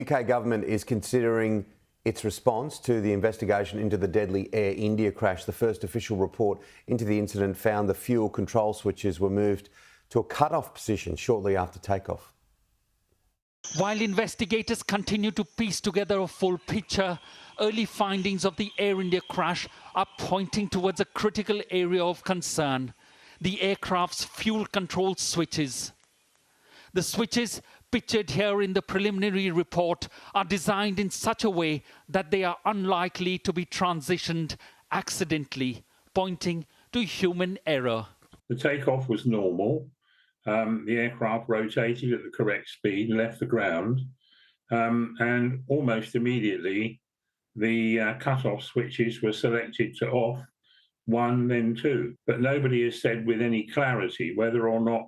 UK government is considering its response to the investigation into the deadly Air India crash. The first official report into the incident found the fuel control switches were moved to a cut-off position shortly after takeoff. While investigators continue to piece together a full picture, early findings of the Air India crash are pointing towards a critical area of concern: the aircraft's fuel control switches. The switches pictured here in the preliminary report are designed in such a way that they are unlikely to be transitioned accidentally, pointing to human error. The takeoff was normal. The aircraft rotated at the correct speed and left the ground. And almost immediately, the cut-off switches were selected to off, one, then two. But nobody has said with any clarity whether or not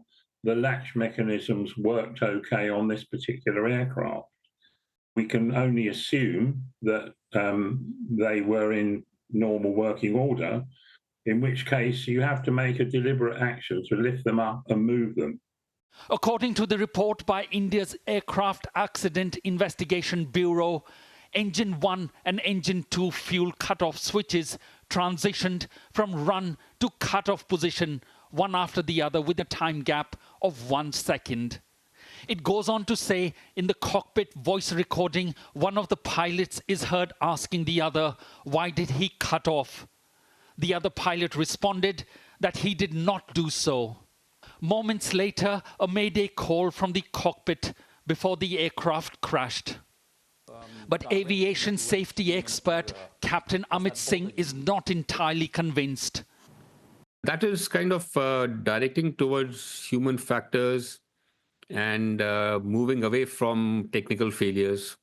the latch mechanisms worked okay on this particular aircraft. We can only assume that they were in normal working order, in which case you have to make a deliberate action to lift them up and move them. According to the report by India's Aircraft Accident Investigation Bureau, Engine 1 and Engine 2 fuel cut-off switches transitioned from run to cut-off position, one after the other with a time gap of 1 second. It goes on to say in the cockpit voice recording, one of the pilots is heard asking the other, "Why did he cut off?" The other pilot responded that he did not do so. Moments later, a mayday call from the cockpit before the aircraft crashed. But aviation safety expert Captain Amit Singh is not entirely convinced. That is kind of directing towards human factors and moving away from technical failures.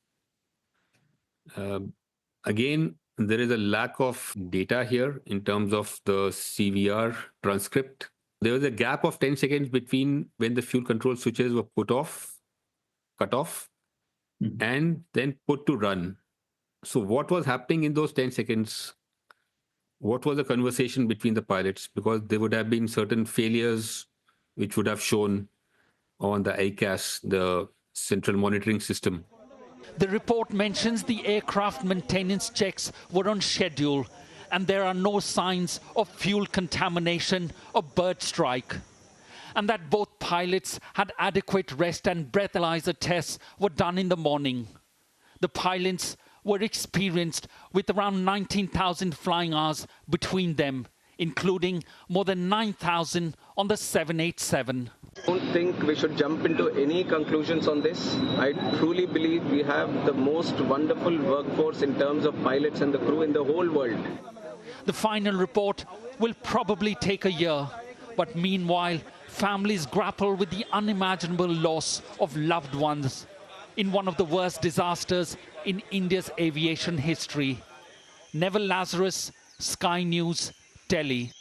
Again, there is a lack of data here in terms of the CVR transcript. There was a gap of 10 seconds between when the fuel control switches were cut off, and then put to run. So what was happening in those 10 seconds? What was the conversation between the pilots? Because there would have been certain failures which would have shown on the ICAS, the central monitoring system. The report mentions the aircraft maintenance checks were on schedule and there are no signs of fuel contamination or bird strike, and that both pilots had adequate rest and breathalyser tests were done in the morning. The pilots were experienced with around 19,000 flying hours between them, including more than 9,000 on the 787. I don't think we should jump into any conclusions on this. I truly believe we have the most wonderful workforce in terms of pilots and the crew in the whole world. The final report will probably take a year, but meanwhile, families grapple with the unimaginable loss of loved ones in one of the worst disasters in India's aviation history. Neville Lazarus, Sky News, Delhi.